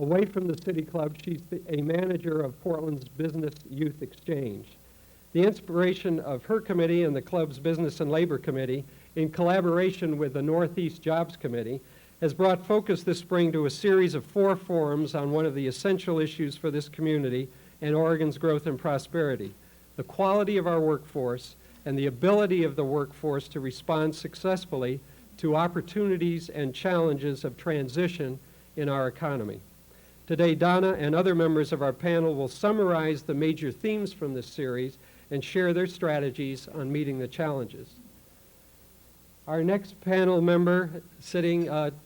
Away from the City Club, she's a manager of Portland's Business Youth Exchange. The inspiration of her committee and the club's Business and Labor Committee, in collaboration with the Northeast Jobs Committee, has brought focus this spring to a series of 4 forums on one of the essential issues for this community and Oregon's growth and prosperity: the quality of our workforce and the ability of the workforce to respond successfully to opportunities and challenges of transition in our economy. Today, Donna and other members of our panel will summarize the major themes from this series and share their strategies on meeting the challenges. Our next panel member, sitting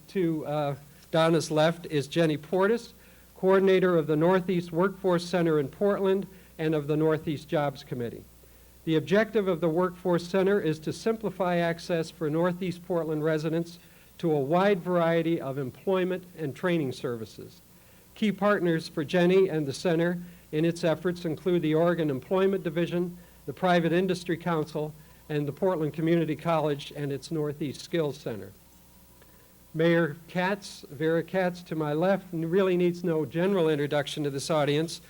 to Donna's left, is Jennie Portis, coordinator of the Northeast Workforce Center in Portland and of the Northeast Jobs Committee. The objective of the Workforce Center is to simplify access for Northeast Portland residents to a wide variety of employment and training services. Key partners for Jennie and the Center in its efforts include the Oregon Employment Division, the Private Industry Council, and the Portland Community College and its Northeast Skills Center. Mayor Katz, Vera Katz, to my left, really needs no general introduction to this audience,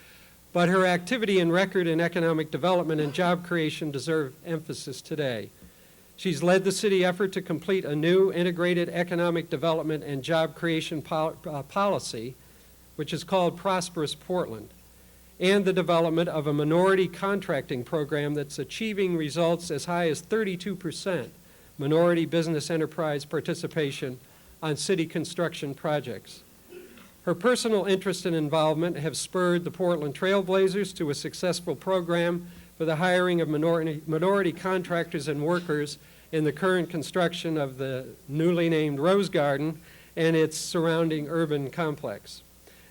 but her activity and record in economic development and job creation deserve emphasis today. She's led the city effort to complete a new integrated economic development and job creation policy, which is called Prosperous Portland, and the development of a minority contracting program that's achieving results as high as 32% minority business enterprise participation on city construction projects. Her personal interest and involvement have spurred the Portland Trailblazers to a successful program for the hiring of minority contractors and workers in the current construction of the newly named Rose Garden and its surrounding urban complex.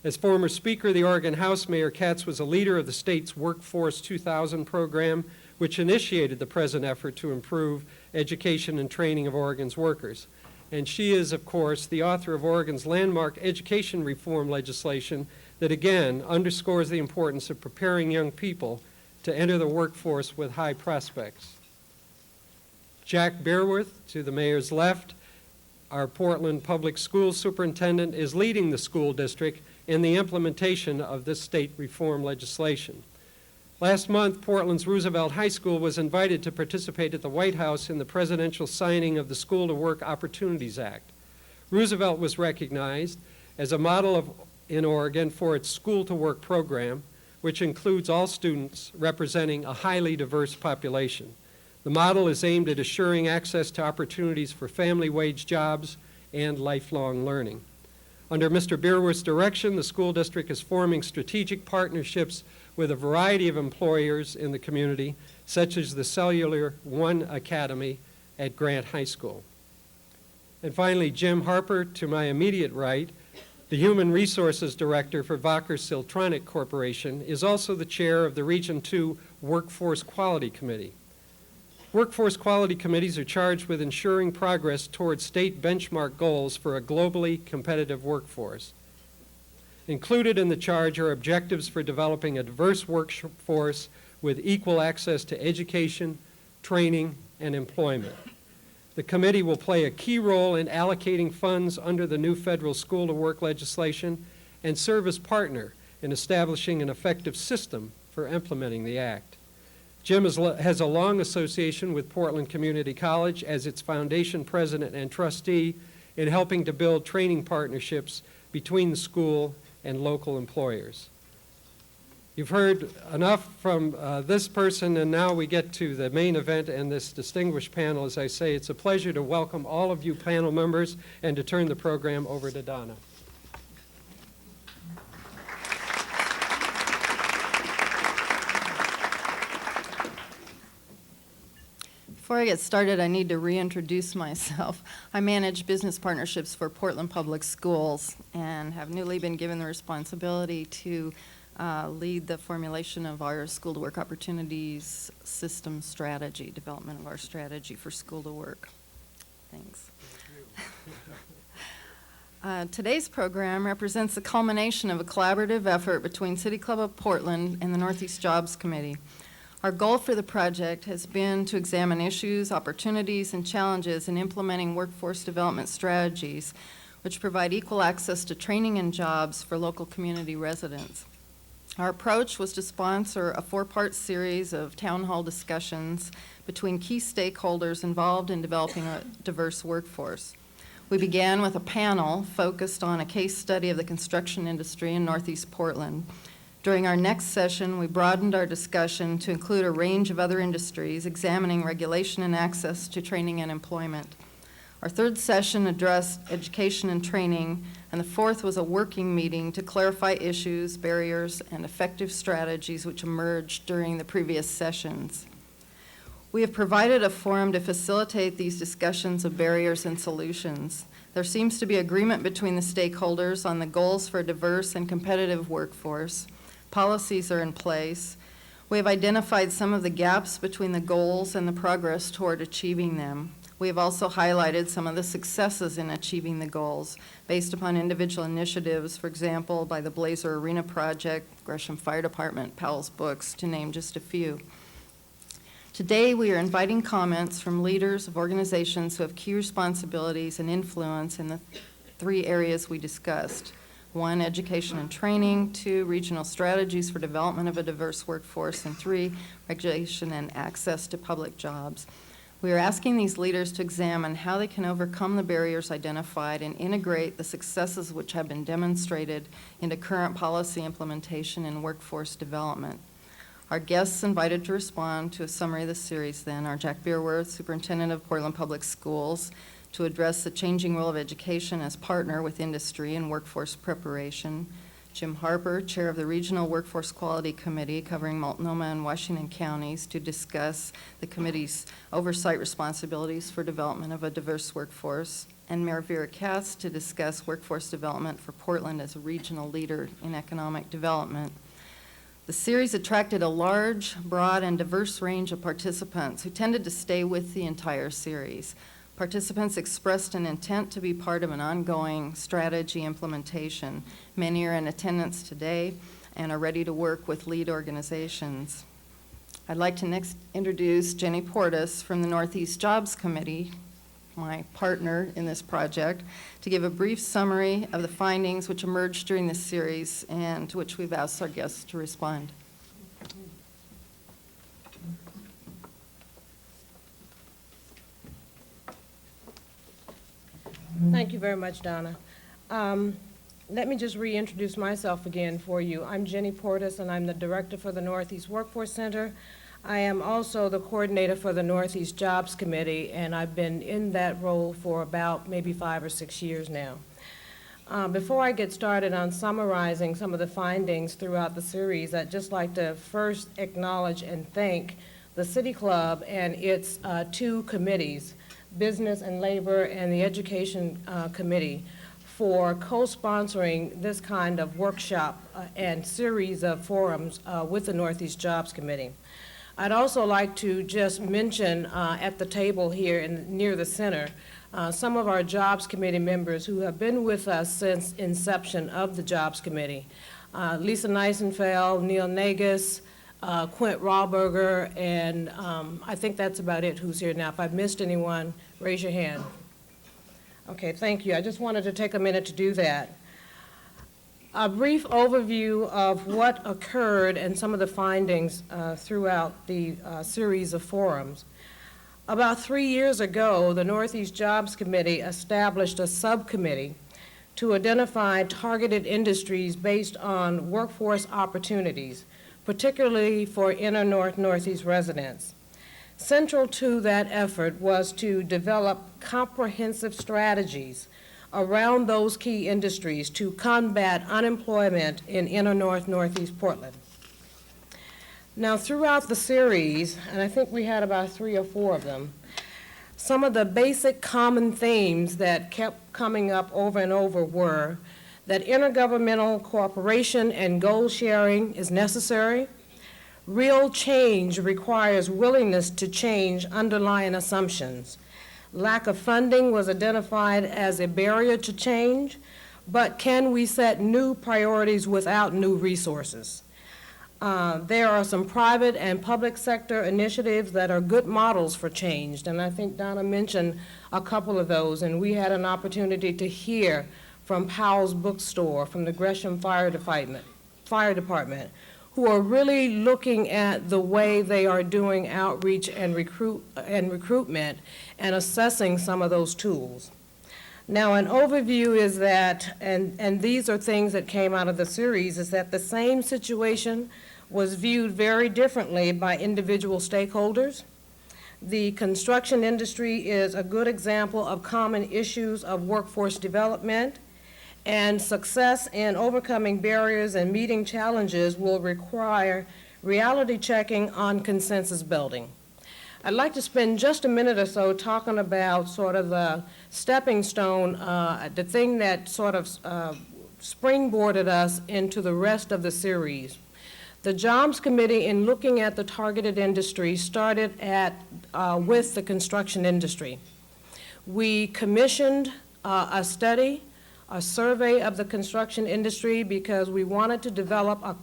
As former Speaker of the Oregon House, Mayor Katz was a leader of the state's Workforce 2000 program, which initiated the present effort to improve education and training of Oregon's workers. And she is, of course, the author of Oregon's landmark education reform legislation that, again, underscores the importance of preparing young people to enter the workforce with high prospects. Jack Bierwirth, to the mayor's left, our Portland Public Schools Superintendent, is leading the school district in the implementation of this state reform legislation. Last month, Portland's Roosevelt High School was invited to participate at the White House in the presidential signing of the School to Work Opportunities Act. Roosevelt was recognized as a model in Oregon for its School to Work program, which includes all students representing a highly diverse population. The model is aimed at assuring access to opportunities for family wage jobs and lifelong learning. Under Mr. Bierwirth's direction, the school district is forming strategic partnerships with a variety of employers in the community, such as the Cellular One Academy at Grant High School. And finally, Jim Harper, to my immediate right, the Human Resources Director for Vacher Siltronic Corporation, is also the chair of the Region 2 Workforce Quality Committee. Workforce quality committees are charged with ensuring progress towards state benchmark goals for a globally competitive workforce. Included in the charge are objectives for developing a diverse workforce with equal access to education, training, and employment. The committee will play a key role in allocating funds under the new federal School to Work legislation and serve as partner in establishing an effective system for implementing the act. Jim has a long association with Portland Community College as its foundation president and trustee in helping to build training partnerships between the school and local employers. You've heard enough from this person, and now we get to the main event and this distinguished panel. As I say, it's a pleasure to welcome all of you panel members and to turn the program over to Donna. Before I get started, I need to reintroduce myself. I manage business partnerships for Portland Public Schools and have newly been given the responsibility to lead the formulation of our School to Work Opportunities System strategy, development of our strategy for School to Work. Thanks. Today's program represents the culmination of a collaborative effort between City Club of Portland and the Northeast Jobs Committee. Our goal for the project has been to examine issues, opportunities, and challenges in implementing workforce development strategies which provide equal access to training and jobs for local community residents. Our approach was to sponsor a 4-part series of town hall discussions between key stakeholders involved in developing a diverse workforce. We began with a panel focused on a case study of the construction industry in Northeast Portland. During our next session, we broadened our discussion to include a range of other industries, examining regulation and access to training and employment. Our third session addressed education and training, and the fourth was a working meeting to clarify issues, barriers, and effective strategies which emerged during the previous sessions. We have provided a forum to facilitate these discussions of barriers and solutions. There seems to be agreement between the stakeholders on the goals for a diverse and competitive workforce. Policies are in place. We have identified some of the gaps between the goals and the progress toward achieving them. We have also highlighted some of the successes in achieving the goals based upon individual initiatives, for example, by the Blazer Arena Project, Gresham Fire Department, Powell's Books, to name just a few. Today, we are inviting comments from leaders of organizations who have key responsibilities and influence in the 3 areas we discussed. 1, education and training. 2, regional strategies for development of a diverse workforce. And 3, regulation and access to public jobs. We are asking these leaders to examine how they can overcome the barriers identified and integrate the successes which have been demonstrated into current policy implementation and workforce development. Our guests invited to respond to a summary of the series then are Jack Bierwirth, Superintendent of Portland Public Schools, to address the changing role of education as partner with industry in workforce preparation. Jim Harper, Chair of the Regional Workforce Quality Committee covering Multnomah and Washington counties, to discuss the committee's oversight responsibilities for development of a diverse workforce. And Mayor Vera Katz to discuss workforce development for Portland as a regional leader in economic development. The series attracted a large, broad, and diverse range of participants who tended to stay with the entire series. Participants expressed an intent to be part of an ongoing strategy implementation. Many are in attendance today and are ready to work with lead organizations. I'd like to next introduce Jennie Portis from the Northeast Jobs Committee, my partner in this project, to give a brief summary of the findings which emerged during this series and to which we've asked our guests to respond. Thank you very much, Donna. Let me just reintroduce myself again for you. I'm Jennie Portis, and I'm the director for the Northeast Workforce Center. I am also the coordinator for the Northeast Jobs Committee, and I've been in that role for about maybe 5 or 6 years now. Before I get started on summarizing some of the findings throughout the series, I'd just like to first acknowledge and thank the City Club and its 2 committees, Business and Labor and the Education Committee, for co-sponsoring this kind of workshop and series of forums with the Northeast Jobs Committee. I'd also like to just mention at the table here near the center some of our Jobs Committee members who have been with us since inception of the Jobs Committee. Lisa Nisenfeld, Neil Nagus, Quint Rawberger, and I think that's about it who's here now. If I've missed anyone, raise your hand. Okay, thank you. I just wanted to take a minute to do that. A brief overview of what occurred and some of the findings throughout the series of forums. About 3 years ago, the Northeast Jobs Committee established a subcommittee to identify targeted industries based on workforce opportunities, particularly for inner Northeast residents. Central to that effort was to develop comprehensive strategies around those key industries to combat unemployment in inner Northeast Portland. Now, throughout the series, and I think we had about 3 or 4 of them, some of the basic common themes that kept coming up over and over were that intergovernmental cooperation and goal sharing is necessary. Real change requires willingness to change underlying assumptions. Lack of funding was identified as a barrier to change, but can we set new priorities without new resources? There are some private and public sector initiatives that are good models for change, and I think Donna mentioned a couple of those, and we had an opportunity to hear from Powell's Bookstore, from the Gresham Fire Department, who are really looking at the way they are doing outreach and recruitment and assessing some of those tools. Now, an overview is that, and these are things that came out of the series, is that the same situation was viewed very differently by individual stakeholders. The construction industry is a good example of common issues of workforce development, and success in overcoming barriers and meeting challenges will require reality checking on consensus building. I'd like to spend just a minute or so talking about sort of the stepping stone, the thing that sort of springboarded us into the rest of the series. The Jobs Committee, in looking at the targeted industry, started with the construction industry. We commissioned a study, a survey of the construction industry, because we wanted to develop a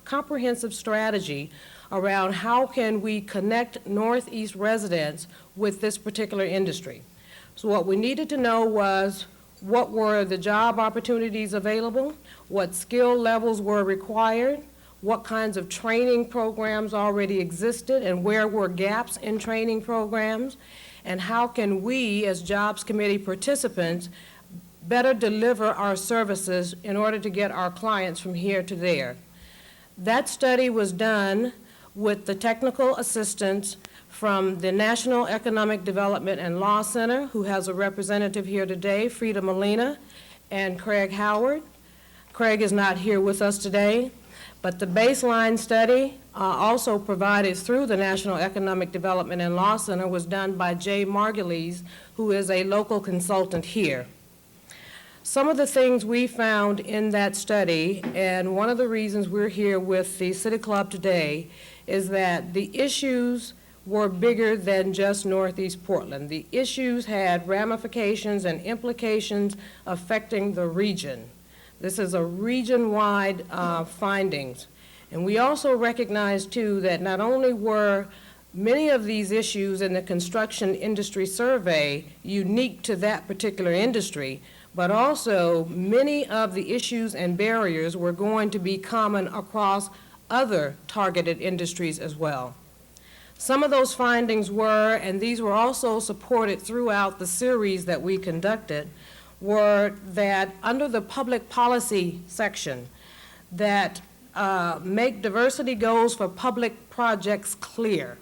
comprehensive strategy around how can we connect Northeast residents with this particular industry. So what we needed to know was what were the job opportunities available, what skill levels were required, what kinds of training programs already existed, and where were gaps in training programs, and how can we as Jobs Committee participants better deliver our services in order to get our clients from here to there. That study was done with the technical assistance from the National Economic Development and Law Center, who has a representative here today, Frida Molina, and Craig Howard. Craig is not here with us today, but the baseline study also provided through the National Economic Development and Law Center was done by Jay Margulies, who is a local consultant here. Some of the things we found in that study, and one of the reasons we're here with the City Club today, is that the issues were bigger than just Northeast Portland. The issues had ramifications and implications affecting the region. This is a region-wide findings. And we also recognize, too, that not only were many of these issues in the construction industry survey unique to that particular industry, but also many of the issues and barriers were going to be common across other targeted industries as well. Some of those findings were, and these were also supported throughout the series that we conducted, were that under the public policy section, that make diversity goals for public projects clear,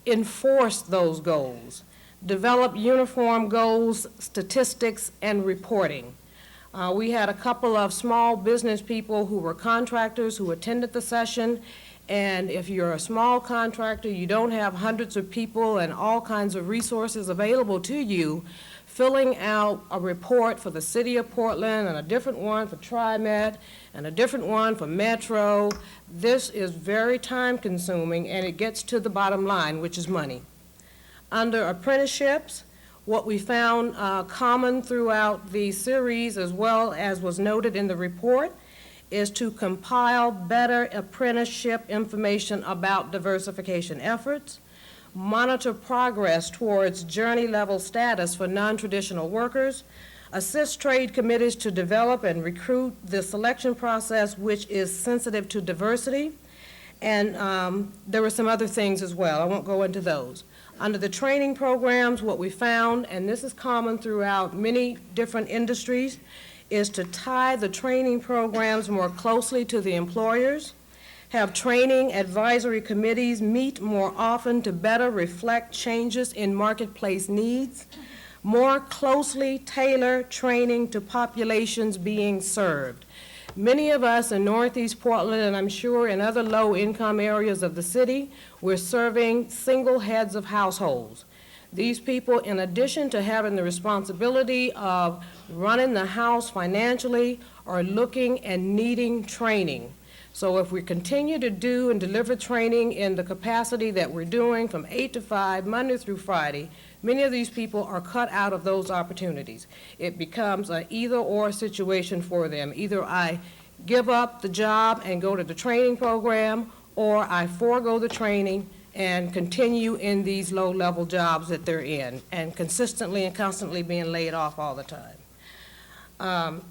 enforce those goals, develop uniform goals, statistics, and reporting. We had a couple of small business people who were contractors who attended the session, and if you're a small contractor, you don't have hundreds of people and all kinds of resources available to you, filling out a report for the City of Portland and a different one for TriMet and a different one for Metro, this is very time-consuming, and it gets to the bottom line, which is money. Under apprenticeships, what we found common throughout the series, as well as was noted in the report, is to compile better apprenticeship information about diversification efforts, monitor progress towards journey level status for non-traditional workers, assist trade committees to develop and recruit the selection process which is sensitive to diversity, and there were some other things as well. I won't go into those. Under the training programs, what we found, and this is common throughout many different industries, is to tie the training programs more closely to the employers, have training advisory committees meet more often to better reflect changes in marketplace needs, more closely tailor training to populations being served. Many of us in Northeast Portland, and I'm sure in other low-income areas of the city, we're serving single heads of households. These people, in addition to having the responsibility of running the house financially, are looking and needing training. So if we continue to do and deliver training in the capacity that we're doing from 8 to 5, Monday through Friday, many of these people are cut out of those opportunities. It becomes an either-or situation for them. Either I give up the job and go to the training program, or I forego the training and continue in these low-level jobs that they're in, and consistently and constantly being laid off all the time.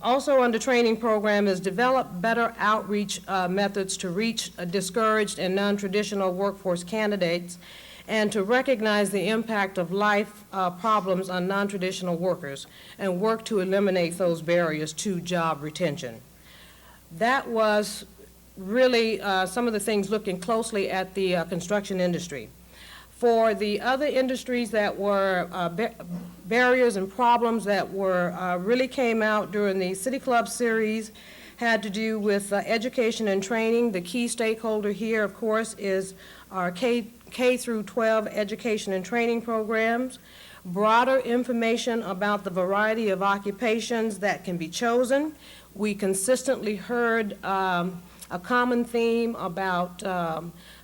Also under training program is develop better outreach methods to reach discouraged and non-traditional workforce candidates, and to recognize the impact of life problems on non-traditional workers and work to eliminate those barriers to job retention. That was really some of the things looking closely at the construction industry. For the other industries that were barriers and problems that were really came out during the City Club series had to do with education and training. The key stakeholder here, of course, is our K through 12 education and training programs, broader information about the variety of occupations that can be chosen. We consistently heard a common theme about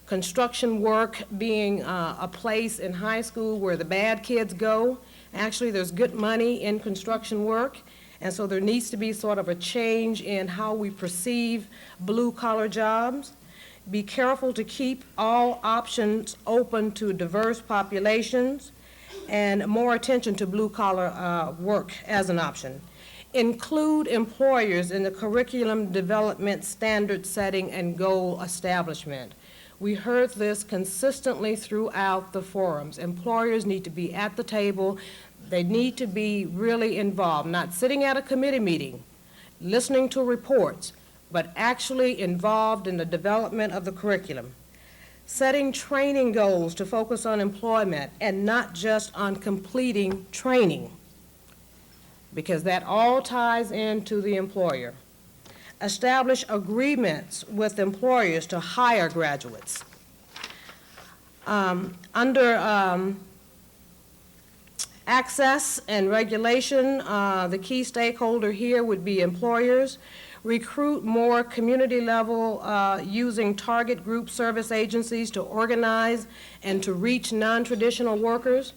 construction work being a place in high school where the bad kids go. Actually, there's good money in construction work, and so there needs to be sort of a change in how we perceive blue-collar jobs. Be careful to keep all options open to diverse populations, and more attention to blue-collar work as an option. Include employers in the curriculum development, standard setting, and goal establishment. We heard this consistently throughout the forums. Employers need to be at the table. They need to be really involved, not sitting at a committee meeting, listening to reports, but actually involved in the development of the curriculum. Setting training goals to focus on employment and not just on completing training, because that all ties into the employer. Establish agreements with employers to hire graduates. Under access and regulation, the key stakeholder here would be employers. Recruit more community level using target group service agencies to organize and to reach non-traditional workers.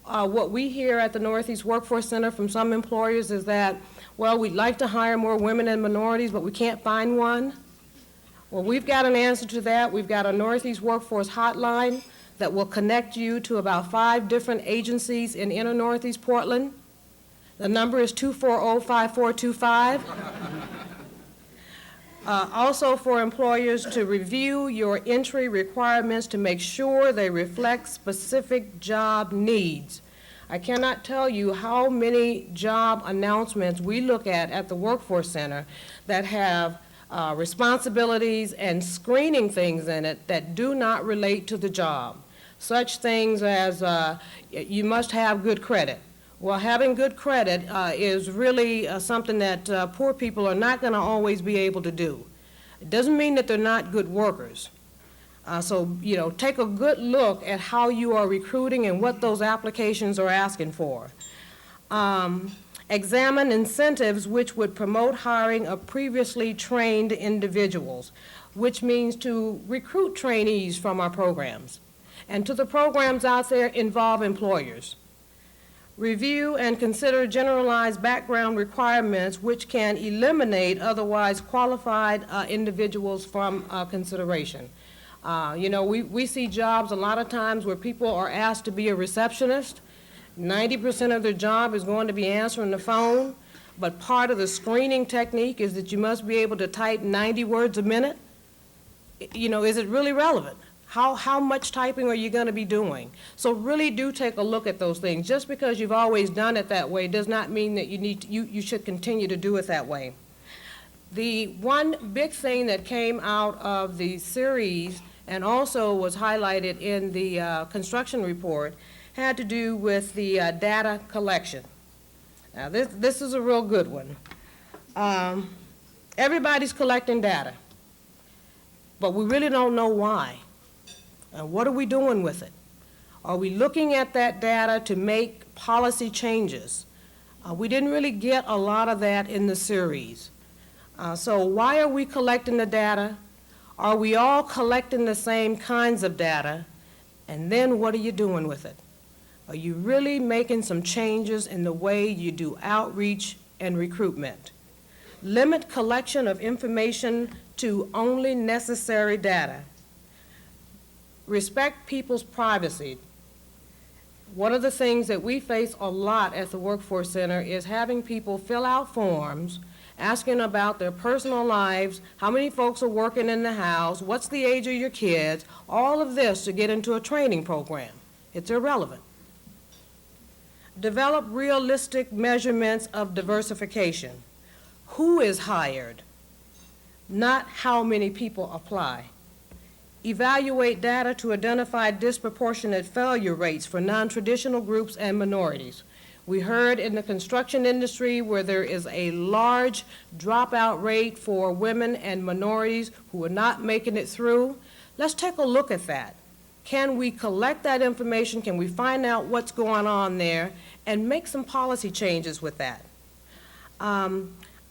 What we hear at the Northeast Workforce Center from some employers is that, well, we'd like to hire more women and minorities, but we can't find one. Well, we've got an answer to that. We've got a Northeast Workforce hotline that will connect you to about 5 different agencies in inner Northeast Portland. The number is 240-5425. Also for employers to review your entry requirements to make sure they reflect specific job needs. I cannot tell you how many job announcements we look at the Workforce Center that have responsibilities and screening things in it that do not relate to the job. Such things as you must have good credit. Well, having good credit is really something that poor people are not going to always be able to do. It doesn't mean that they're not good workers. So, you know, take a good look at how you are recruiting and what those applications are asking for. Examine incentives which would promote hiring of previously trained individuals, which means to recruit trainees from our programs. And to the programs out there, involve employers. Review and consider generalized background requirements which can eliminate otherwise qualified individuals from consideration. You know, we see jobs a lot of times where people are asked to be a receptionist. 90% of their job is going to be answering the phone, but part of the screening technique is that you must be able to type 90 words a minute. You know, is it really relevant? How much typing are you going to be doing? So really do take a look at those things. Just because you've always done it that way does not mean that you should continue to do it that way. The one big thing that came out of the series and also was highlighted in the construction report had to do with the data collection. Now this is a real good one. Everybody's collecting data, but we really don't know why. And what are we doing with it? Are we looking at that data to make policy changes? We didn't really get a lot of that in the series. So why are we collecting the data? Are we all collecting the same kinds of data? And then what are you doing with it? Are you really making some changes in the way you do outreach and recruitment? Limit collection of information to only necessary data. Respect people's privacy. One of the things that we face a lot at the Workforce Center is having people fill out forms asking about their personal lives, how many folks are working in the house, what's the age of your kids, all of this to get into a training program. It's irrelevant. Develop realistic measurements of diversification. Who is hired, not how many people apply. Evaluate data to identify disproportionate failure rates for non-traditional groups and minorities. We heard in the construction industry where there is a large dropout rate for women and minorities who are not making it through. Let's take a look at that. Can we collect that information? Can we find out what's going on there and make some policy changes with that?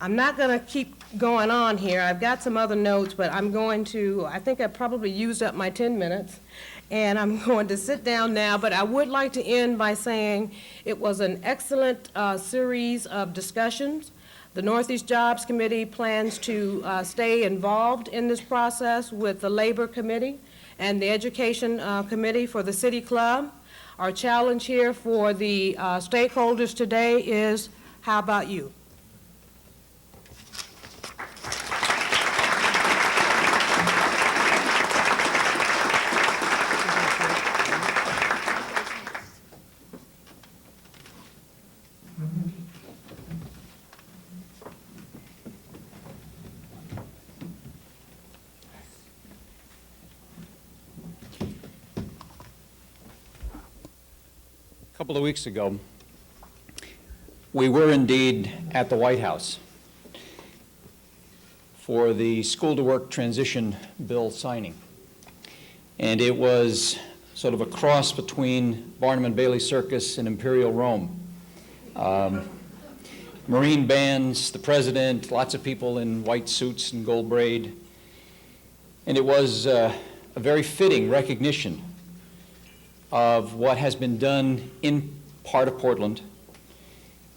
I'm not going to keep going on here. I've got some other notes, but I'm going to, I think I probably used up my 10 minutes, and I'm going to sit down now, but I would like to end by saying it was an excellent series of discussions. The Northeast Jobs Committee plans to stay involved in this process with the Labor Committee and the Education Committee for the City Club. Our challenge here for the stakeholders today is, how about you? A couple of weeks ago, we were indeed at the White House for the School to Work Transition Bill signing. And it was sort of a cross between Barnum and Bailey Circus and Imperial Rome. Marine bands, the president, lots of people in white suits and gold braid. And it was a very fitting recognition of what has been done in part of Portland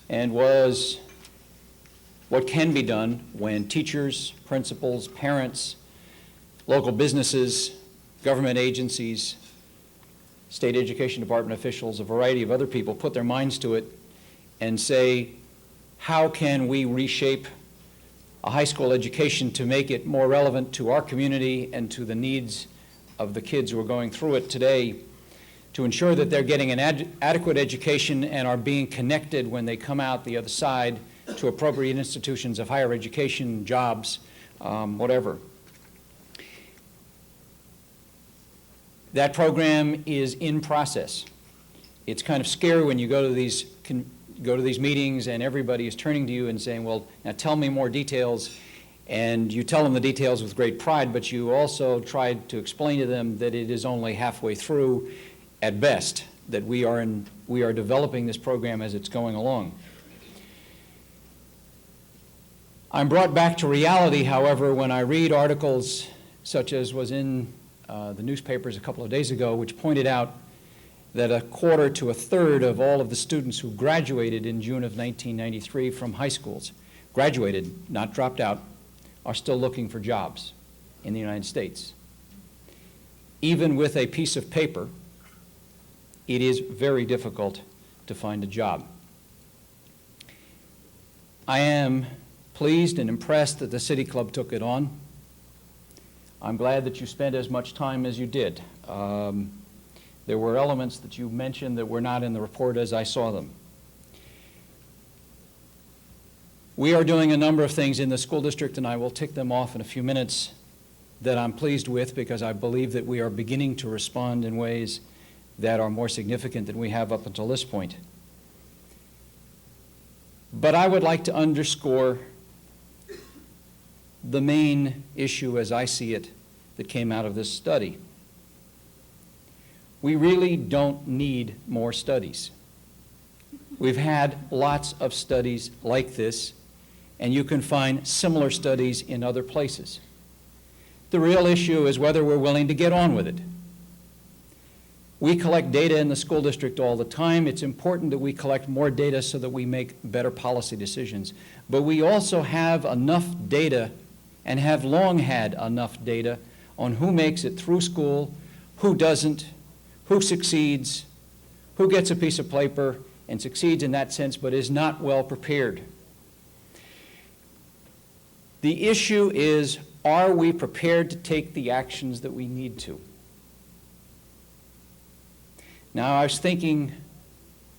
and was what can be done when teachers, principals, parents, local businesses, government agencies, state education department officials, a variety of other people put their minds to it and say, how can we reshape a high school education to make it more relevant to our community and to the needs of the kids who are going through it today, to ensure that they're getting an adequate education and are being connected when they come out the other side to appropriate institutions of higher education, jobs, whatever. That program is in process. It's kind of scary when you go to these meetings and everybody is turning to you and saying, well, now tell me more details. And you tell them the details with great pride, but you also try to explain to them that it is only halfway through at best, that we are developing this program as it's going along. I'm brought back to reality, however, when I read articles such as was in the newspapers a couple of days ago, which pointed out that a quarter to a third of all of the students who graduated in June of 1993 from high schools, graduated, not dropped out, are still looking for jobs in the United States. Even with a piece of paper, it is very difficult to find a job. I am pleased and impressed that the City Club took it on. I'm glad that you spent as much time as you did. There were elements that you mentioned that were not in the report as I saw them. We are doing a number of things in the school district, and I will tick them off in a few minutes, that I'm pleased with because I believe that we are beginning to respond in ways that are more significant than we have up until this point. But I would like to underscore the main issue as I see it that came out of this study. We really don't need more studies. We've had lots of studies like this, and you can find similar studies in other places. The real issue is whether we're willing to get on with it. We collect data in the school district all the time. It's important that we collect more data so that we make better policy decisions. But we also have enough data and have long had enough data on who makes it through school, who doesn't, who succeeds, who gets a piece of paper and succeeds in that sense but is not well prepared. The issue is, are we prepared to take the actions that we need to? Now, I was thinking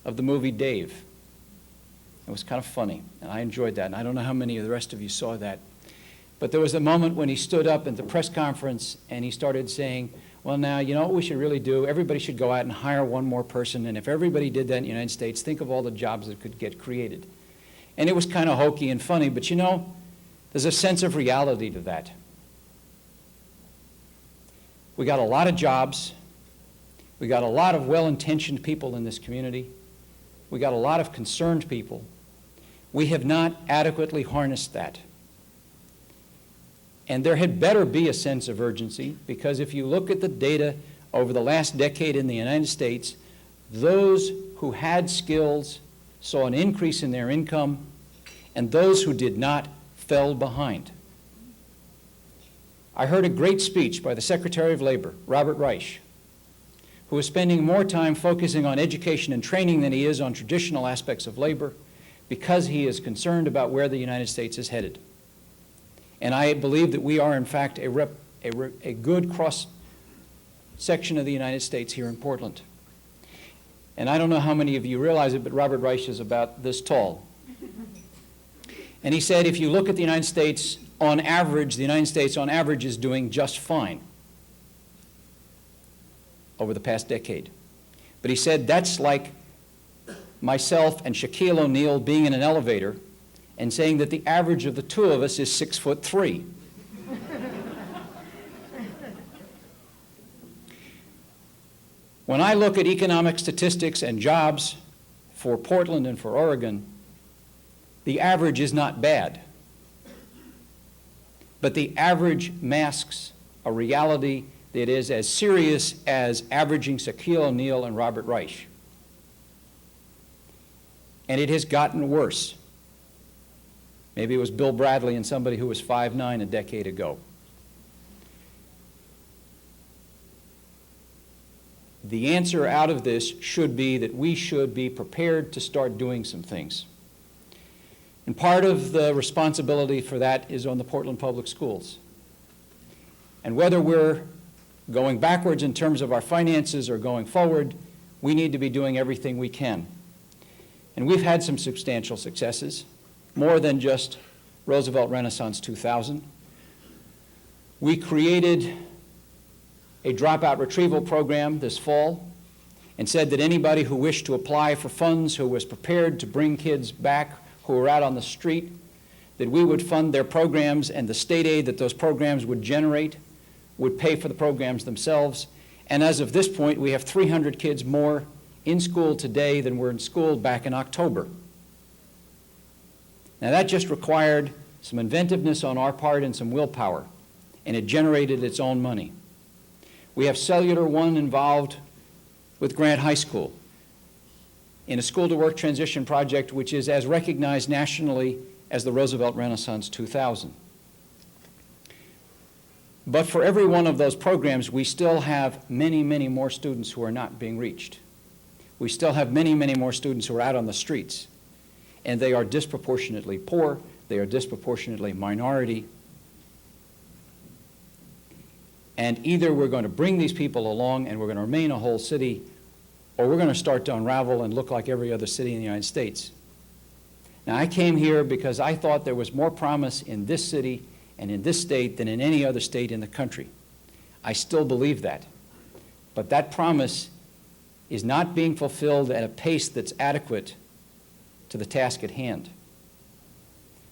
of the movie Dave. It was kind of funny, and I enjoyed that, and I don't know how many of the rest of you saw that. But there was a moment when he stood up at the press conference and he started saying, well, now, you know what we should really do? Everybody should go out and hire one more person, and if everybody did that in the United States, think of all the jobs that could get created. And it was kind of hokey and funny, but you know, there's a sense of reality to that. We got a lot of jobs. We got a lot of well-intentioned people in this community. We got a lot of concerned people. We have not adequately harnessed that. And there had better be a sense of urgency, because if you look at the data over the last decade in the United States, those who had skills saw an increase in their income, and those who did not fell behind. I heard a great speech by the Secretary of Labor, Robert Reich, who is spending more time focusing on education and training than he is on traditional aspects of labor, because he is concerned about where the United States is headed. And I believe that we are, in fact, a good cross-section of the United States here in Portland. And I don't know how many of you realize it, but Robert Reich is about this tall. And he said, if you look at the United States on average, the United States on average is doing just fine over the past decade. But he said, that's like myself and Shaquille O'Neal being in an elevator and saying that the average of the two of us is 6'3". When I look at economic statistics and jobs for Portland and for Oregon, the average is not bad. But the average masks a reality that is as serious as averaging Shaquille O'Neal and Robert Reich. And it has gotten worse. Maybe it was Bill Bradley and somebody who was 5'9" a decade ago. The answer out of this should be that we should be prepared to start doing some things. And part of the responsibility for that is on the Portland Public Schools. And whether we're going backwards in terms of our finances or going forward, we need to be doing everything we can. And we've had some substantial successes, more than just Roosevelt Renaissance 2000. We created a dropout retrieval program this fall and said that anybody who wished to apply for funds, who was prepared to bring kids back who were out on the street, that we would fund their programs, and the state aid that those programs would generate would pay for the programs themselves. And as of this point, we have 300 kids more in school today than were in school back in October. Now that just required some inventiveness on our part and some willpower, and it generated its own money. We have Cellular One involved with Grant High School in a school-to-work transition project which is as recognized nationally as the Roosevelt Renaissance 2000. But for every one of those programs, we still have many, many more students who are not being reached. We still have many, many more students who are out on the streets, and they are disproportionately poor, they are disproportionately minority. And either we're going to bring these people along and we're going to remain a whole city, or we're going to start to unravel and look like every other city in the United States. Now, I came here because I thought there was more promise in this city and in this state than in any other state in the country. I still believe that. But that promise is not being fulfilled at a pace that's adequate to the task at hand.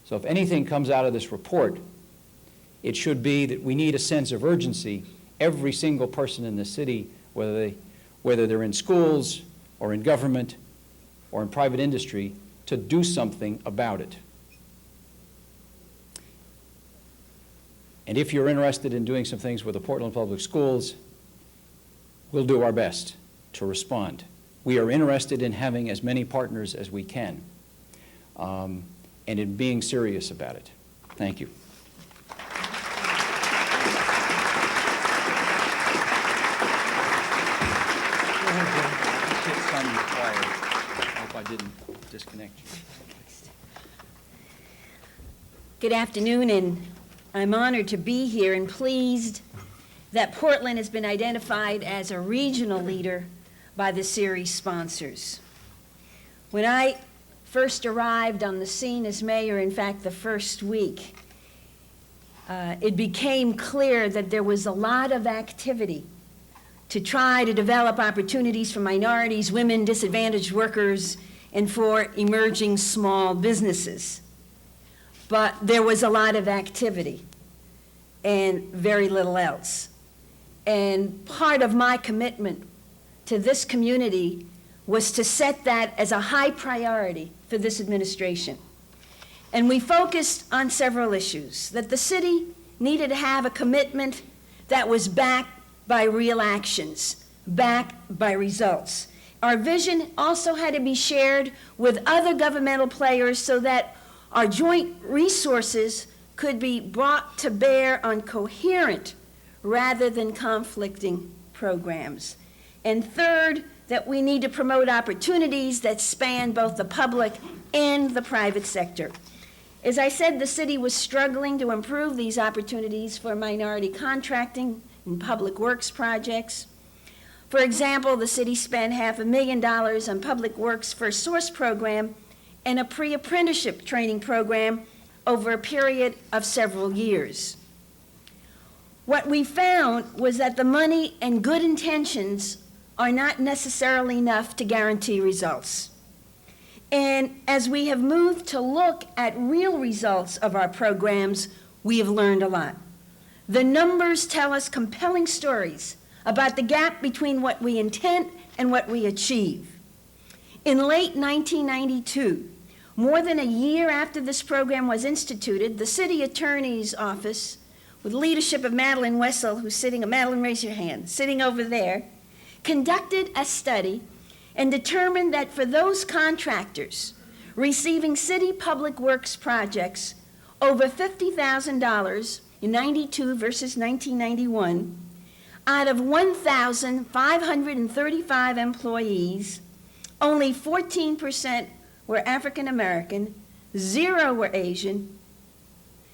So if anything comes out of this report, it should be that we need a sense of urgency, every single person in the city, whether they're in schools or in government or in private industry, to do something about it. And if you're interested in doing some things with the Portland Public Schools, we'll do our best. to respond. We are interested in having as many partners as we can, and in being serious about it. Thank you. I hope I didn't disconnect you. Good afternoon, and I'm honored to be here and pleased that Portland has been identified as a regional leader by the series sponsors. When I first arrived on the scene as mayor, in fact, the first week, it became clear that there was a lot of activity to try to develop opportunities for minorities, women, disadvantaged workers, and for emerging small businesses. But there was a lot of activity and very little else. And part of my commitment to this community was to set that as a high priority for this administration. And we focused on several issues, that the city needed to have a commitment that was backed by real actions, backed by results. Our vision also had to be shared with other governmental players so that our joint resources could be brought to bear on coherent rather than conflicting programs. And third, that we need to promote opportunities that span both the public and the private sector. As I said, the city was struggling to improve these opportunities for minority contracting and public works projects. For example, the city spent $500,000 on Public Works First Source program and a pre-apprenticeship training program over a period of several years. What we found was that the money and good intentions are not necessarily enough to guarantee results. And as we have moved to look at real results of our programs, we have learned a lot. The numbers tell us compelling stories about the gap between what we intend and what we achieve. In late 1992, more than a year after this program was instituted, the city attorney's office, with leadership of Madeline Wessel, who's sitting, Madeline, raise your hand, sitting over there, conducted a study and determined that for those contractors receiving city public works projects over $50,000 in 92 versus 1991, out of 1,535 employees, only 14% were African American, 0 were Asian,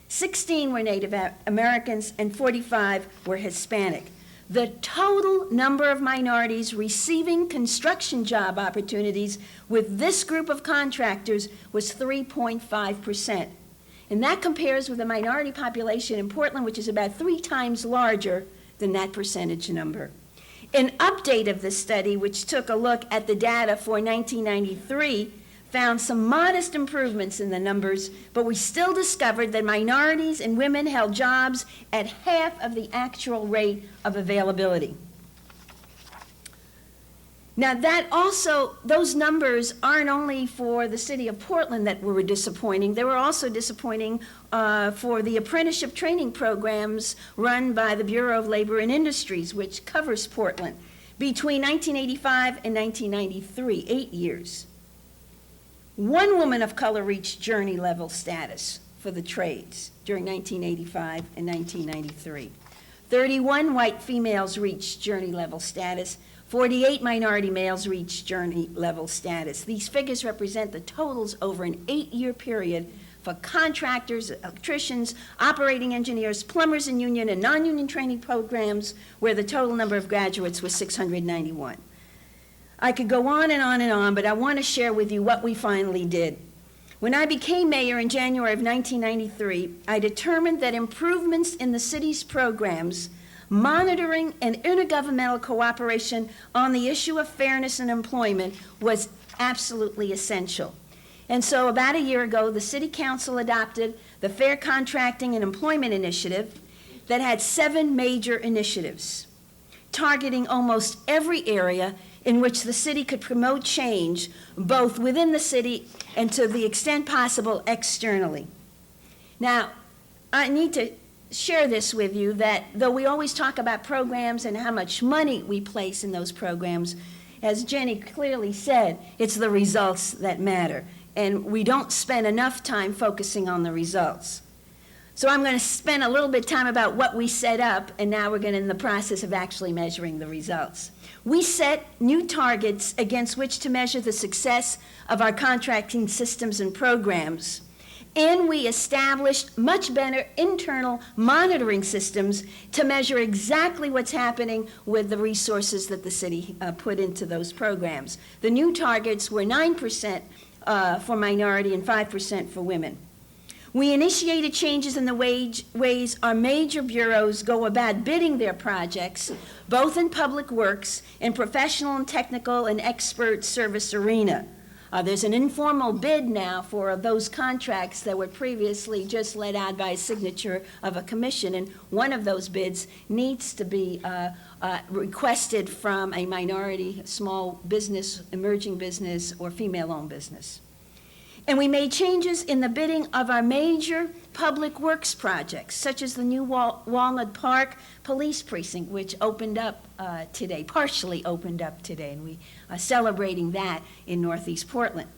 16 were Native Americans, and 45 were Hispanic. The total number of minorities receiving construction job opportunities with this group of contractors was 3.5%. And that compares with the minority population in Portland, which is about 3 times larger than that percentage number. An update of this study, which took a look at the data for 1993, found some modest improvements in the numbers, but we still discovered that minorities and women held jobs at half of the actual rate of availability. Now that also, those numbers aren't only for the city of Portland that were disappointing, they were also disappointing for the apprenticeship training programs run by the Bureau of Labor and Industries, which covers Portland, between 1985 and 1993, 8 years. 1 woman of color reached journey level status for the trades during 1985 and 1993. 31 white females reached journey level status. 48 minority males reached journey level status. These figures represent the totals over an 8-year period for contractors, electricians, operating engineers, plumbers in union and non-union training programs, where the total number of graduates was 691. I could go on and on and on, but I want to share with you what we finally did. When I became mayor in January of 1993, I determined that improvements in the city's programs, monitoring and intergovernmental cooperation on the issue of fairness in employment was absolutely essential. And so about a year ago, the City Council adopted the Fair Contracting and Employment Initiative that had 7 major initiatives, targeting almost every area in which the city could promote change, both within the city and to the extent possible externally. Now, I need to share this with you, that though we always talk about programs and how much money we place in those programs, as Jennie clearly said, it's the results that matter. And we don't spend enough time focusing on the results. So I'm going to spend a little bit of time about what we set up, and now we're going to in the process of actually measuring the results. We set new targets against which to measure the success of our contracting systems and programs. And we established much better internal monitoring systems to measure exactly what's happening with the resources that the city put into those programs. The new targets were 9% for minority and 5% for women. We initiated changes in the ways our major bureaus go about bidding their projects, both in public works and professional and technical and expert service arena. There's an informal bid now for those contracts that were previously just let out by a signature of a commission, and one of those bids needs to be requested from a minority, small business, emerging business, or female-owned business. And we made changes in the bidding of our major public works projects, such as the new Walnut Park Police Precinct, which opened up today, partially opened up today, and we are celebrating that in Northeast Portland.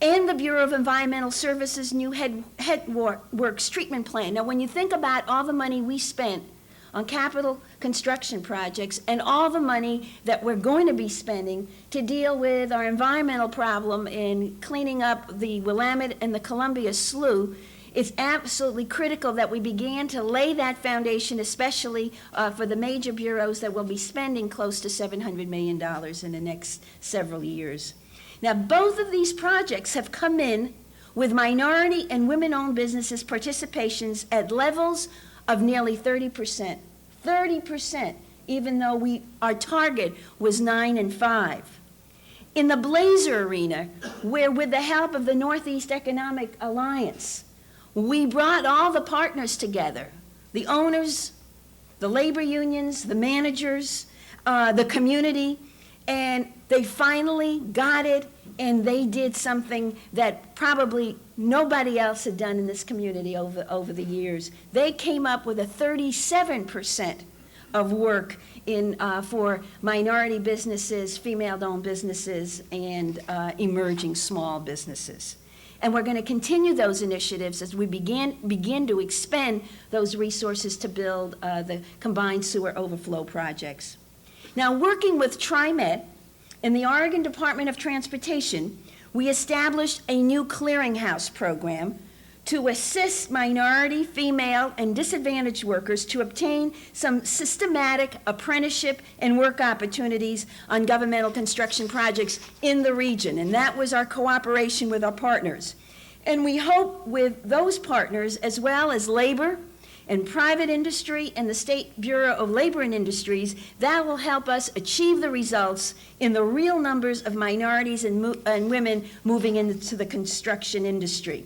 And the Bureau of Environmental Services' new Headworks Treatment Plan. Now, when you think about all the money we spent on capital construction projects and all the money that we're going to be spending to deal with our environmental problem in cleaning up the Willamette and the Columbia Slough, it's absolutely critical that we began to lay that foundation, especially for the major bureaus that will be spending close to $700 million in the next several years. Now, both of these projects have come in with minority and women-owned businesses' participations at levels of nearly 30%. 30%, even though our target was 9 and 5. In the Blazer arena, where with the help of the Northeast Economic Alliance, we brought all the partners together, the owners, the labor unions, the managers, the community, and they finally got it, and they did something that probably nobody else had done in this community over the years. They came up with a 37% of work for minority businesses, female-owned businesses, and emerging small businesses. And we're going to continue those initiatives as we begin to expend those resources to build the combined sewer overflow projects. Now, working with TriMet and the Oregon Department of Transportation, we established a new clearinghouse program to assist minority, female, and disadvantaged workers to obtain some systematic apprenticeship and work opportunities on governmental construction projects in the region. And that was our cooperation with our partners. And we hope with those partners, as well as labor and private industry and the State Bureau of Labor and Industries, that will help us achieve the results in the real numbers of minorities and women moving into the construction industry.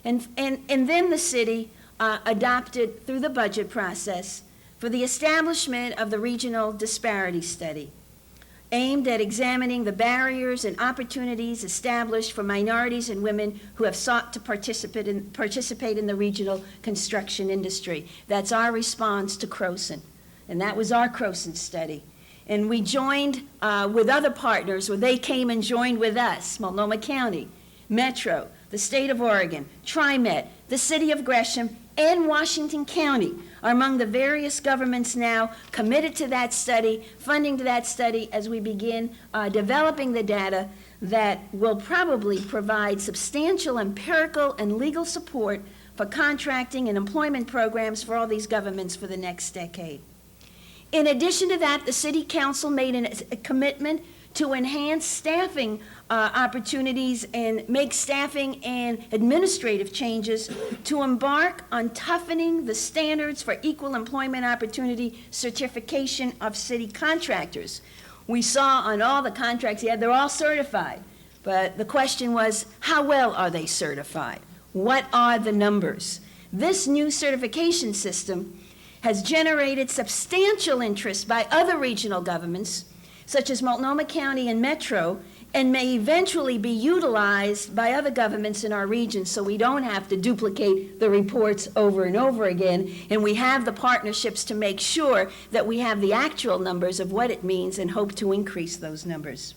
And then the city adopted through the budget process for the establishment of the Regional Disparity Study, aimed at examining the barriers and opportunities established for minorities and women who have sought to participate in the regional construction industry. That's our response to Croson, and that was our Croson study. And we joined with other partners, where they came and joined with us, Multnomah County, Metro, the state of Oregon, TriMet, the city of Gresham, and Washington County are among the various governments now committed to that study, funding to that study as we begin developing the data that will probably provide substantial empirical and legal support for contracting and employment programs for all these governments for the next decade. In addition to that, the City Council made a commitment to enhance staffing opportunities and make staffing and administrative changes to embark on toughening the standards for equal employment opportunity certification of city contractors. We saw on all the contracts, yeah, they're all certified, but the question was, how well are they certified? What are the numbers? This new certification system has generated substantial interest by other regional governments, such as Multnomah County and Metro, and may eventually be utilized by other governments in our region, so we don't have to duplicate the reports over and over again, and we have the partnerships to make sure that we have the actual numbers of what it means and hope to increase those numbers.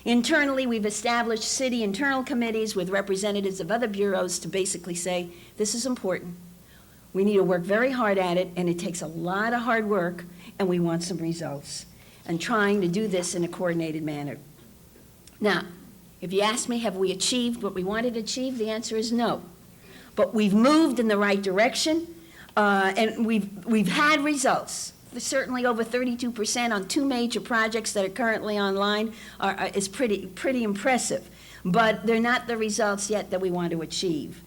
Internally, we've established city internal committees with representatives of other bureaus to basically say, this is important. We need to work very hard at it, and it takes a lot of hard work, and we want some results, and trying to do this in a coordinated manner. Now, if you ask me, have we achieved what we wanted to achieve, the answer is no. But we've moved in the right direction, and we've had results. Certainly over 32% on 2 major projects that are currently online is pretty impressive. But they're not the results yet that we want to achieve.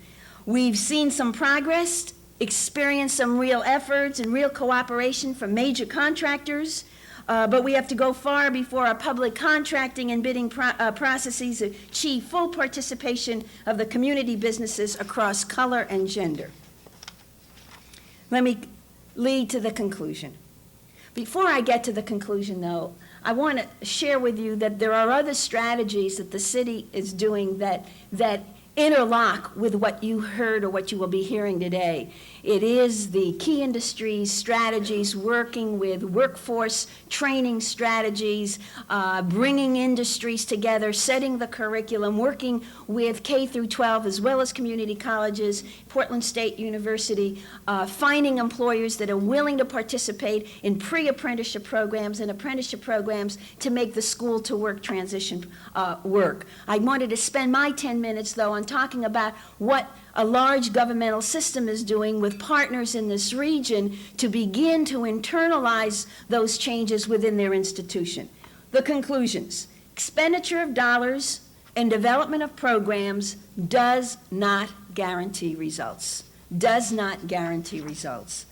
We've seen some progress, experienced some real efforts and real cooperation from major contractors. But we have to go far before our public contracting and bidding processes achieve full participation of the community businesses across color and gender. Let me lead to the conclusion. Before I get to the conclusion, though, I want to share with you that there are other strategies that the city is doing that interlock with what you heard or what you will be hearing today. It is the key industries strategies, working with workforce training strategies, bringing industries together, setting the curriculum, working with K through 12 as well as community colleges, Portland State University, finding employers that are willing to participate in pre-apprenticeship programs and apprenticeship programs to make the school to work transition work. I wanted to spend my 10 minutes, though, on talking about what a large governmental system is doing with partners in this region to begin to internalize those changes within their institution. The conclusions: expenditure of dollars and development of programs does not guarantee results. Does not guarantee results.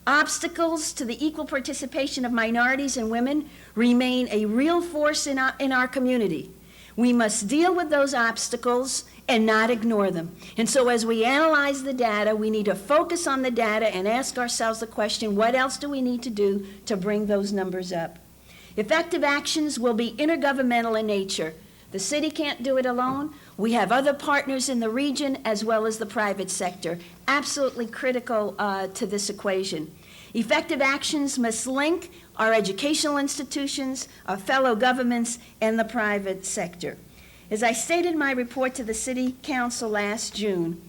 Obstacles to the equal participation of minorities and women remain a real force in our community. We must deal with those obstacles and not ignore them. And so as we analyze the data, we need to focus on the data and ask ourselves the question, what else do we need to do to bring those numbers up? Effective actions will be intergovernmental in nature. The city can't do it alone. We have other partners in the region as well as the private sector. Absolutely critical to this equation. Effective actions must link our educational institutions, our fellow governments, and the private sector. As I stated in my report to the City Council last June,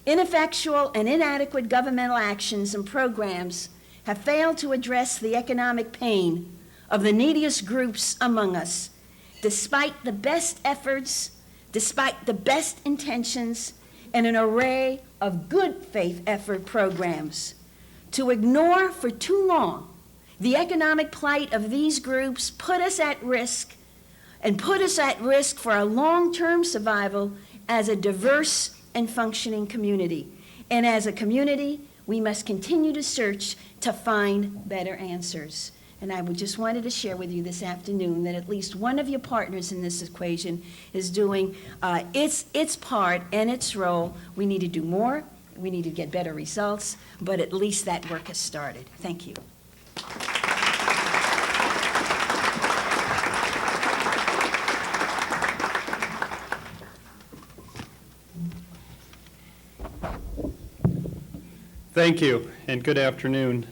ineffectual and inadequate governmental actions and programs have failed to address the economic pain of the neediest groups among us, despite the best efforts, despite the best intentions, and an array of good faith effort programs. To ignore for too long the economic plight of these groups put us at risk for our long-term survival as a diverse and functioning community. And as a community, we must continue to search to find better answers. And I just wanted to share with you this afternoon that at least one of your partners in this equation is doing its part and its role. We need to do more. We need to get better results, but at least that work has started. Thank you. Thank you, and good afternoon.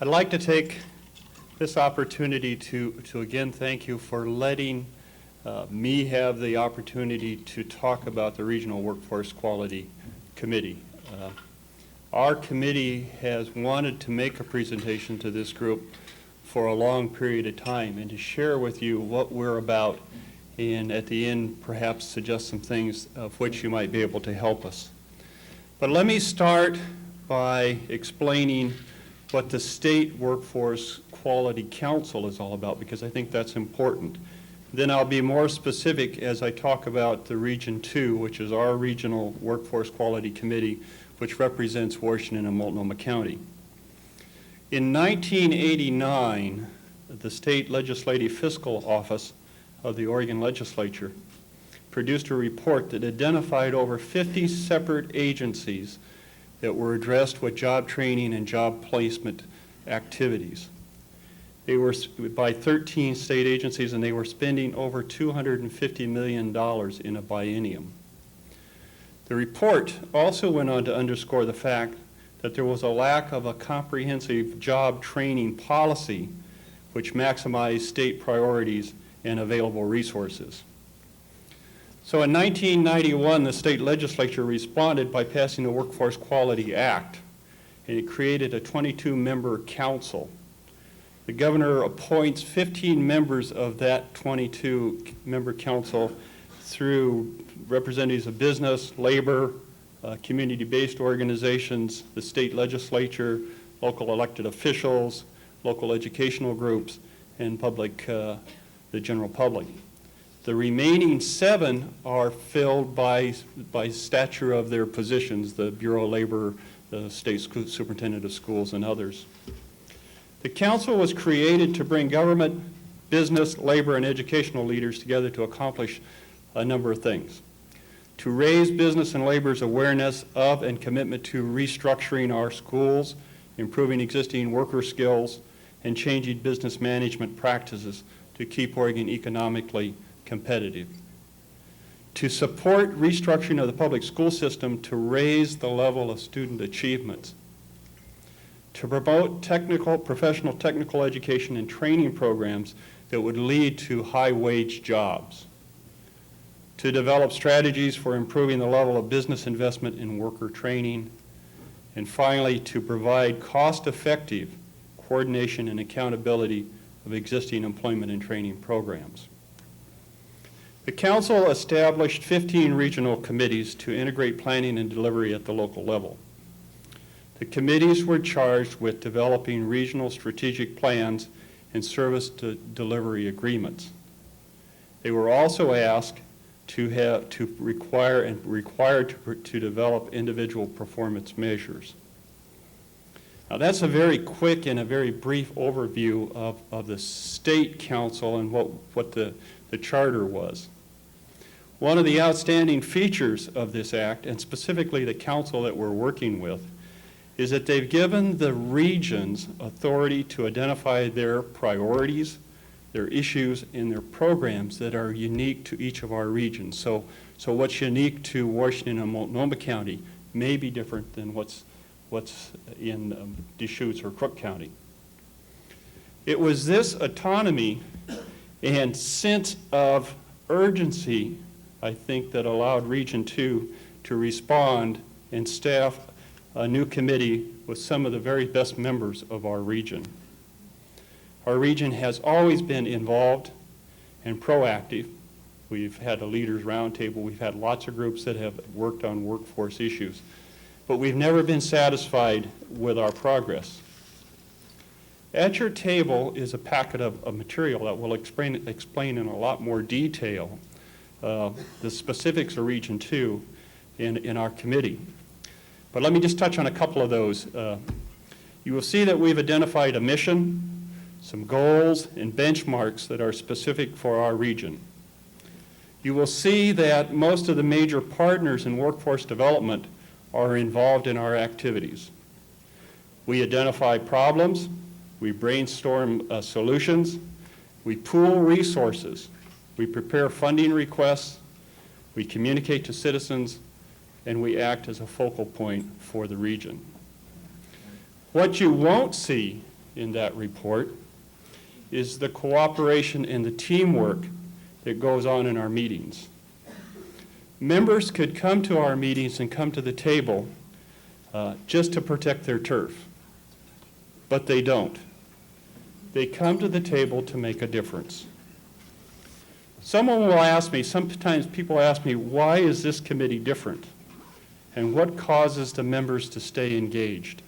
I'd like to take this opportunity to again thank you for letting me have the opportunity to talk about the Regional Workforce Quality Committee. Our committee has wanted to make a presentation to this group for a long period of time and to share with you what we're about, and at the end perhaps suggest some things of which you might be able to help us. But let me start by explaining what the State Workforce Quality Council is all about, because I think that's important. Then I'll be more specific as I talk about the Region 2, which is our Regional Workforce Quality Committee, which represents Washington and Multnomah County. In 1989, the State Legislative Fiscal Office of the Oregon Legislature produced a report that identified over 50 separate agencies that were addressed with job training and job placement activities. They were by 13 state agencies, and they were spending over $250 million in a biennium. The report also went on to underscore the fact that there was a lack of a comprehensive job training policy which maximized state priorities and available resources. So in 1991, the state legislature responded by passing the Workforce Quality Act, and it created a 22-member council. The governor appoints 15 members of that 22-member council through representatives of business, labor, community-based organizations, the state legislature, local elected officials, local educational groups, and the general public. The remaining 7 are filled by stature of their positions, the Bureau of Labor, the state superintendent of schools, and others. The council was created to bring government, business, labor, and educational leaders together to accomplish a number of things. To raise business and labor's awareness of and commitment to restructuring our schools, improving existing worker skills, and changing business management practices to keep Oregon economically competitive. To support restructuring of the public school system to raise the level of student achievements. To promote professional technical education and training programs that would lead to high-wage jobs. To develop strategies for improving the level of business investment in worker training. And finally, to provide cost-effective coordination and accountability of existing employment and training programs. The council established 15 regional committees to integrate planning and delivery at the local level. The committees were charged with developing regional strategic plans and service delivery agreements. They were also asked to required to develop individual performance measures. Now that's a very quick and a very brief overview of the state council and what the charter was. One of the outstanding features of this act, and specifically the council that we're working with, is that they've given the regions authority to identify their priorities, their issues, and their programs that are unique to each of our regions. So what's unique to Washington and Multnomah County may be different than what's in Deschutes or Crook County. It was this autonomy and sense of urgency, I think, that allowed Region 2 to respond and staff a new committee with some of the very best members of our region. Our region has always been involved and proactive. We've had a leaders roundtable. We've had lots of groups that have worked on workforce issues. But we've never been satisfied with our progress. At your table is a packet of material that will explain in a lot more detail the specifics of Region 2 in our committee. But let me just touch on a couple of those. You will see that we've identified a mission, some goals, and benchmarks that are specific for our region. You will see that most of the major partners in workforce development are involved in our activities. We identify problems, we brainstorm solutions, we pool resources, we prepare funding requests, we communicate to citizens, and we act as a focal point for the region. What you won't see in that report is the cooperation and the teamwork that goes on in our meetings. Members could come to our meetings and come to the table just to protect their turf, but they don't. They come to the table to make a difference. Someone will ask me, sometimes people ask me, why is this committee different? And what causes the members to stay engaged?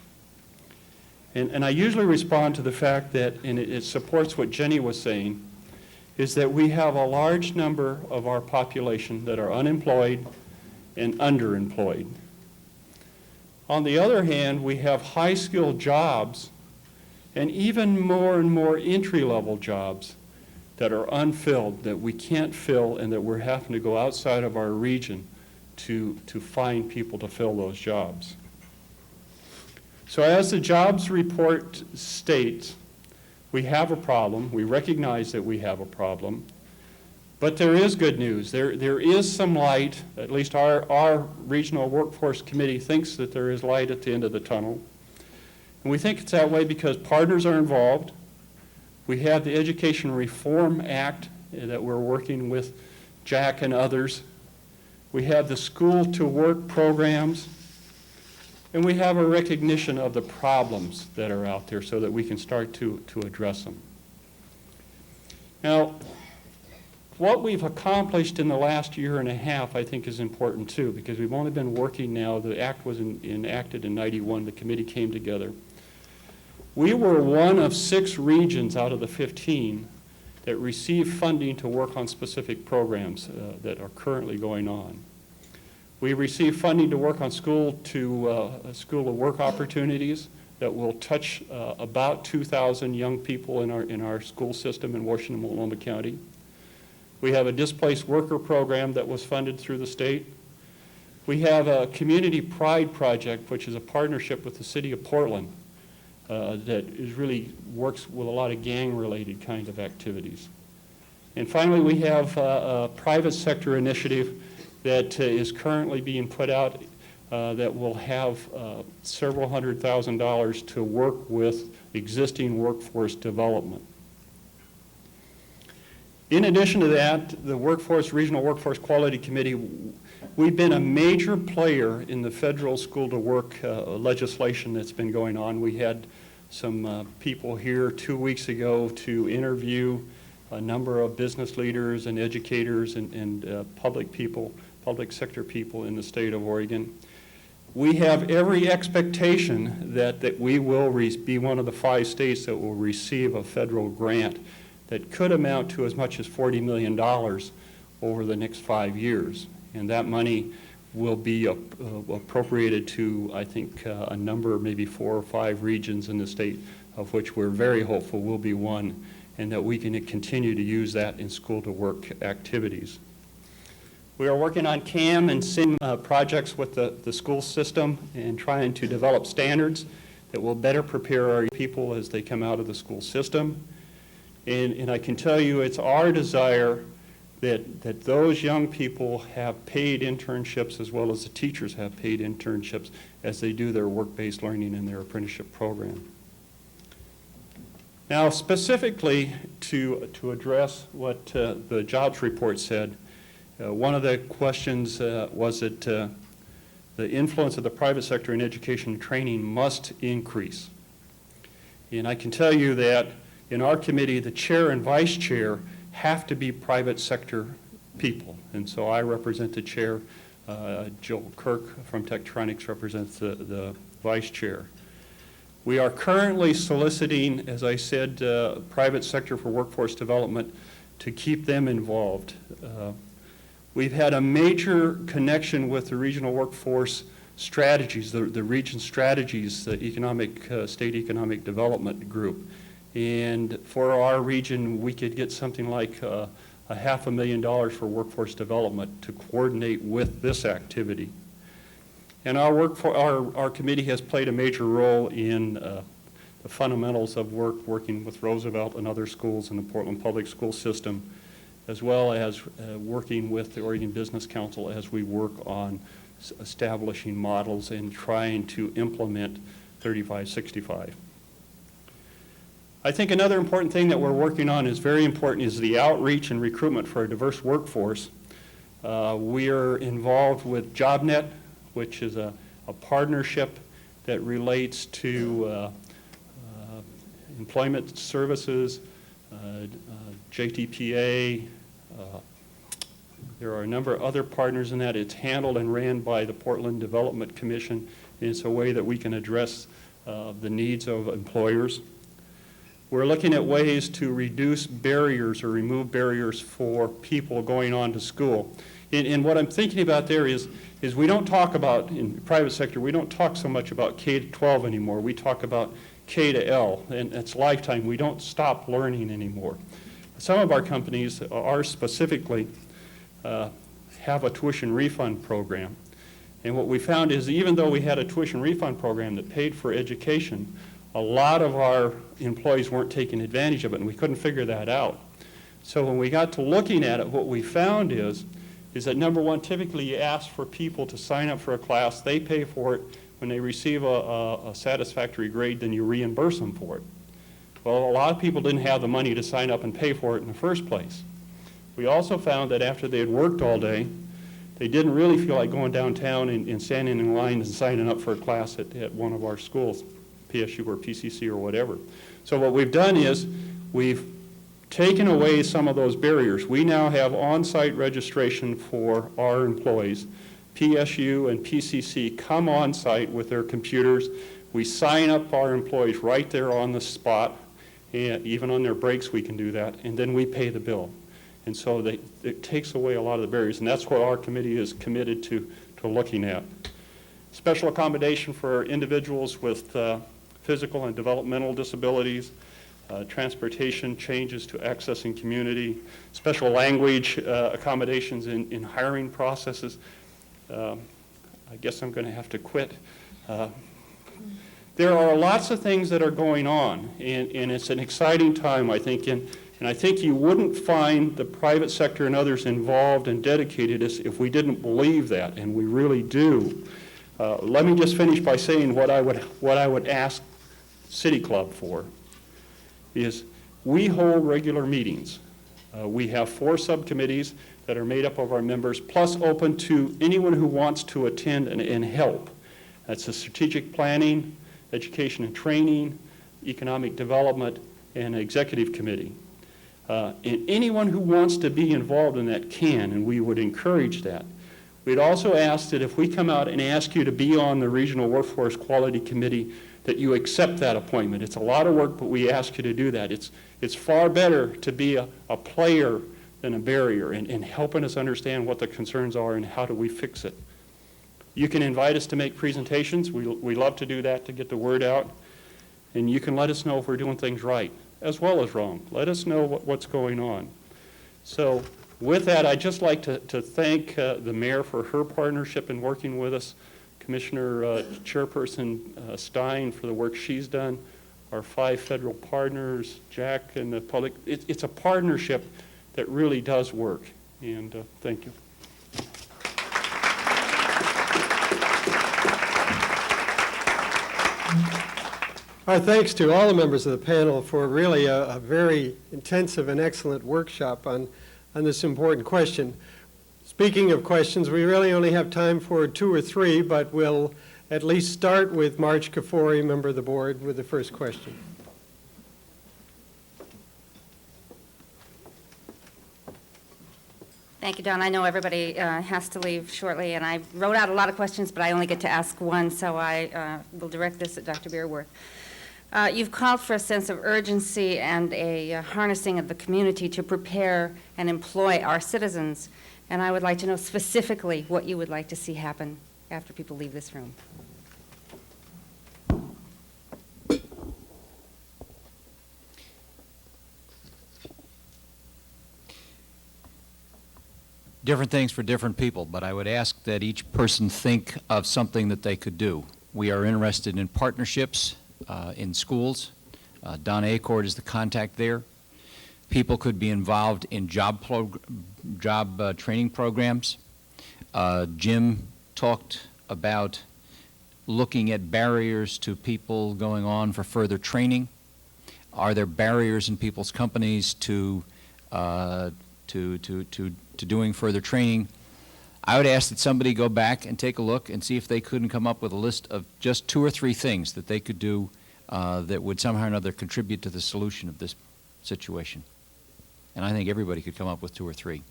And I usually respond to the fact that, and it supports what Jennie was saying, is that we have a large number of our population that are unemployed and underemployed. On the other hand, we have high-skilled jobs and even more and more entry-level jobs that are unfilled, that we can't fill, and that we're having to go outside of our region to find people to fill those jobs. So as the jobs report states, We have a problem. We recognize that we have a problem. But there is good news. There is some light. At least our Regional Workforce Committee thinks that there is light at the end of the tunnel. And we think it's that way because partners are involved. We have the Education Reform Act that we're working with Jack and others. We have the School to Work programs. And we have a recognition of the problems that are out there so that we can start to address them. Now, what we've accomplished in the last year and a half, I think, is important too, because we've only been working now. The act was enacted in '91. The committee came together. We were one of 6 regions out of the 15 that received funding to work on specific programs that are currently going on. We received funding to work on school to work opportunities that will touch about 2,000 young people in our school system in Washington, Multnomah County. We have a displaced worker program that was funded through the state. We have a community pride project, which is a partnership with the city of Portland that really works with a lot of gang-related kind of activities. And finally, we have a private sector initiative that is currently being put out that will have several $100,000 to work with existing workforce development. In addition to that, the Regional Workforce Quality Committee, we've been a major player in the federal school to work legislation that's been going on. We had some people here 2 weeks ago to interview a number of business leaders and educators and public sector people in the state of Oregon. We have every expectation that we will be one of the 5 states that will receive a federal grant that could amount to as much as $40 million over the next 5 years. And that money will be appropriated to, I think, a number, maybe 4 or 5 regions in the state, of which we're very hopeful will be one, and that we can continue to use that in school-to-work activities. We are working on CAM and SIM projects with the school system and trying to develop standards that will better prepare our people as they come out of the school system. And I can tell you it's our desire that those young people have paid internships as well as the teachers have paid internships as they do their work-based learning in their apprenticeship program. Now, specifically to address what the jobs report said, one of the questions was that the influence of the private sector in education and training must increase. And I can tell you that in our committee, the chair and vice chair have to be private sector people. And so I represent the chair. Joel Kirk from Tektronix represents the vice chair. We are currently soliciting, as I said, private sector for workforce development to keep them involved. We've had a major connection with the regional workforce strategies, the region strategies, the state economic development group. And for our region, we could get something like $500,000 for workforce development to coordinate with this activity. And our committee has played a major role in the fundamentals of working with Roosevelt and other schools in the Portland Public School System, as well as working with the Oregon Business Council as we work on establishing models and trying to implement 3565. I think another important thing that we're working on is very important is the outreach and recruitment for a diverse workforce. We are involved with JobNet, which is a partnership that relates to employment services, JTPA. There are a number of other partners in that. It's handled and ran by the Portland Development Commission. It's a way that we can address the needs of employers. We're looking at ways to reduce barriers or remove barriers for people going on to school. And what I'm thinking about there is we don't talk about, in the private sector, we don't talk so much about K to 12 anymore. We talk about K to L, and it's lifetime. We don't stop learning anymore. Some of our companies are specifically have a tuition refund program. And what we found is even though we had a tuition refund program that paid for education, a lot of our employees weren't taking advantage of it, and we couldn't figure that out. So when we got to looking at it, what we found is that number one, typically you ask for people to sign up for a class, they pay for it. When they receive a satisfactory grade, then you reimburse them for it. Well, a lot of people didn't have the money to sign up and pay for it in the first place. We also found that after they had worked all day, they didn't really feel like going downtown and standing in line and signing up for a class at one of our schools, PSU or PCC or whatever. So what we've done is we've taken away some of those barriers. We now have on-site registration for our employees. PSU and PCC come on-site with their computers. We sign up our employees right there on the spot, and even on their breaks we can do that, and then we pay the bill. And so it takes away a lot of the barriers, and that's what our committee is committed to looking at. Special accommodation for individuals with physical and developmental disabilities, transportation changes to accessing community, special language accommodations in hiring processes. I guess I'm going to have to quit. There are lots of things that are going on, and it's an exciting time, I think, and I think you wouldn't find the private sector and others involved and dedicated if we didn't believe that, and we really do. Let me just finish by saying what I would ask City Club for is we hold regular meetings. We have 4 subcommittees that are made up of our members, plus open to anyone who wants to attend and help. That's the strategic planning, education and training, economic development, and executive committee. And anyone who wants to be involved in that can, and we would encourage that. We'd also ask that if we come out and ask you to be on the Regional Workforce Quality Committee, that you accept that appointment. It's a lot of work, but we ask you to do that. It's far better to be a player than a barrier in helping us understand what the concerns are and how do we fix it. You can invite us to make presentations. We love to do that to get the word out. And you can let us know if we're doing things right as well as wrong. Let us know what's going on. So with that, I'd just like to thank the mayor for her partnership in working with us, Commissioner Chairperson Stein for the work she's done, our 5 federal partners, Jack and the public. It's a partnership that really does work, and thank you. Our thanks to all the members of the panel for really a very intensive and excellent workshop on this important question. Speaking of questions, we really only have time for 2 or 3, but we'll at least start with Marge Kafori, member of the board, with the first question. Thank you, Donna. I know everybody has to leave shortly, and I wrote out a lot of questions, but I only get to ask one, so I will direct this at Dr. Bierwirth. You've called for a sense of urgency and a harnessing of the community to prepare and employ our citizens, and I would like to know specifically what you would like to see happen after people leave this room. Different things for different people, but I would ask that each person think of something that they could do. We are interested in partnerships in schools. Donna Acord is the contact there. People could be involved in job training programs. Jim talked about looking at barriers to people going on for further training. Are there barriers in people's companies to doing further training? I would ask that somebody go back and take a look and see if they couldn't come up with a list of just 2 or 3 things that they could do that would somehow or another contribute to the solution of this situation. And I think everybody could come up with 2 or 3.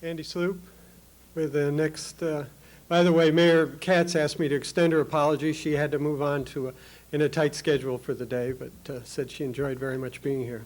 Andy Sloop with the next. By the way, Mayor Katz asked me to extend her apology. She had to move on to in a tight schedule for the day, but said she enjoyed very much being here.